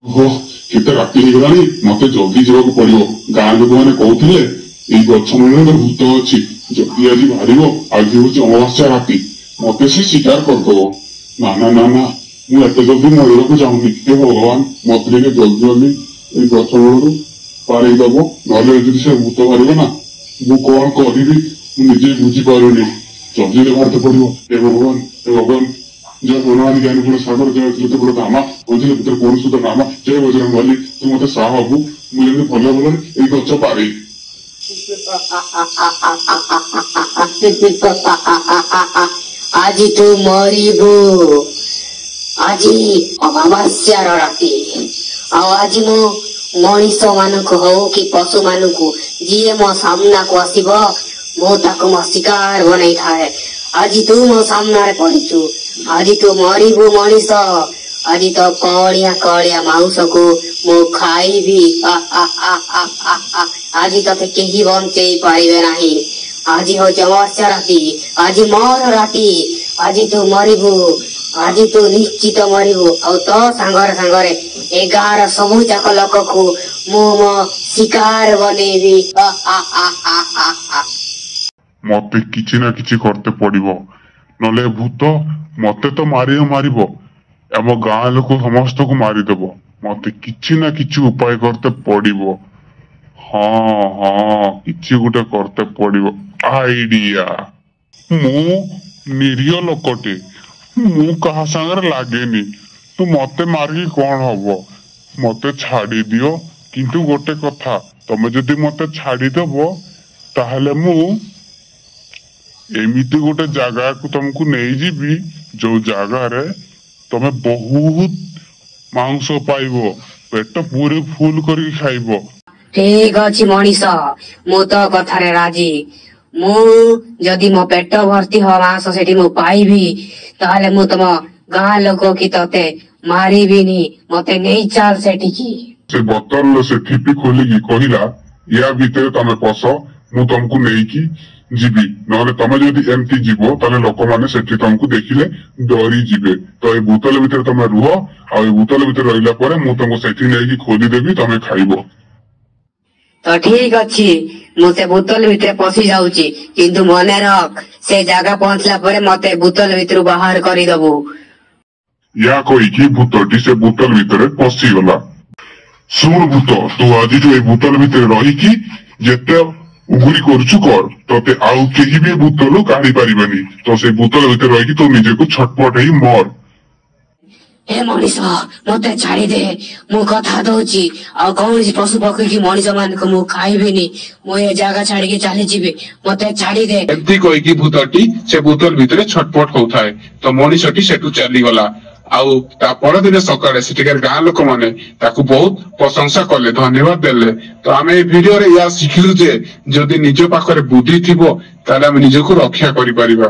ଓହୋ କେତେ ରାତି ହେଇଗଲାଣି ମତେ ଜଲ୍ଦି ଯିବାକୁ ପଡିବ। ଗାଁ ଲୋକମାନେ କହୁଥିଲେ ଏଇ ଗଛ ମୂଳରେ ଭୂତ ଅଛି, ଯଦି ଆଜି ବାହାରିବ ଆଜି ହଉଛି ଅମାବାସ୍ୟା ରାତି, ମତେ ସେ ଶିକାର କରିଦବ। ନା ନା ନା ନା ମୁଁ ଏତେ ଜଲ୍ଦି ମରିବାକୁ ଚାହୁଁନି। ହେ ଭଗବାନ ମତେ ଟିକେ ଜଲ୍ଦି ଜଲ୍ଦି ଏଇ ଗଛ ମୂଳରୁ ପାରେଇ ଦବ, ନହେଲେ ଯଦି ସେ ଭୂତ ବାହାରିବ ନା ମୁଁ କଣ କରିବି ମୁଁ ନିଜେ ବୁଝିପାରୁନି। ଜଲ୍ଦି ବାହାରତେ ପଡିବ। ହେ ଭଗବାନ ହେ ଭଗବାନ जय हनुमान ज्ञानी गुण सागर जय अच्युत गुण धामा बुझे पुत्र कौन सुत नामा जय बजरंग बली तू मते साहबू मुझे भल भल ए गच पारे। आज तू मरिबू, आज अमावास्यार राति आज मु मनीष मानक हो कि पशु मानक जी मो सामना को आसब मु ताको मो शिकार बनई थाए। आज तू मो सामने पड़ीचु, आज तू मरिबू मनीष, आज तो कलिया कलिया मांस को मु खाइबी। आज तते केही बंचे पारिबे नाही। आज हो अमावास्या राति, आज मोर राति, आज तू मरिबू, आज तू निश्चित मरिबू। और तो सांगर सांगरे 11 सबु जाक लोक को मु मो शिकार बनेबी। मते किछि ना किछि करते पड़िबो, नले भूत मते तो मारिबो एम गाँ लोक समस्त को मारिदेव। मते किछि ना किछि उपाय करते पड़िबो। हाँ हाँ किछि गुटे करते पड़िबो। आइडिया मु निरीह लोकटे, मु कहा संगे लागेनी, तू मते मारिकी कौन हबो, मते छाड़ी दियो। किंतु गोटे कथा, तमे जदि मते छाड़ी देबो ताहले मु एमिति गोटे जगह को तुमको नहीं जीवी जो जगार तमे बहुत मांस पाइबो, पेट पूरे फुल करके खाइबो। ठीक अछि मनीष, मु तो कथारे राजी। मु जदि मो पेट भर्ती हो मांस सेठी मु पाइबी ताहले मु तम गाँ लोक की तते मारिबिनी, मते नहीं चाल सेठी की। से बोतल से ठिपी खोलिकी कहिला या भीतर तमे पस, मु तुमको नहीं की जीवी, नहले तमे जदि एमती जीवो ताले लोक माने सेठी तुमको देखिले डरी जीवे। तो ए बोतल भीतर तमे रुह, आ ए बोतल भीतर रहिला परे मु तुमको सेठी नेकी खोली देबी, तमे खाइबो। तो ठीक अछि, मु से बोतल भीतर पसी जाउची, किंतु मने रख से जगह पहुंचला परे मते बोतल भीतर बाहर करी दबो। या कोई की भूतटी से बोतल भीतर पसी गला। सुन भूत, तू आज जो ए बोतल भीतर रही की जेते उगुरी करुचु कर, तोते आउ केही भी बोतलु काढी परिबनी। तो से बोतल भीतर रही की तो निजे को छटपट ही मर। हे मनीष मते छाड़ी दे, मु कथा दउची आ कौन पशु पक्षी की मनीष मान को मु खाइबिनी, मु ए जगह छाड़ी के चली जीवे, मते छाड़ी दे। एमती कहि की भूतटी से बोतल भीतर छटपट होउथाय। तो मनीषटी सेटु चली गला। आउ ता परदिन सकाळे सेटिकार गाँ लोक माने ताकू बहुत प्रशंसा कले, धन्यवाद देले। तो आमे ए वीडियो रे या सिखिलु जे जदि निज पाखरे बुद्धि थिबो ताले आमे निजको रक्षा करि परिबा।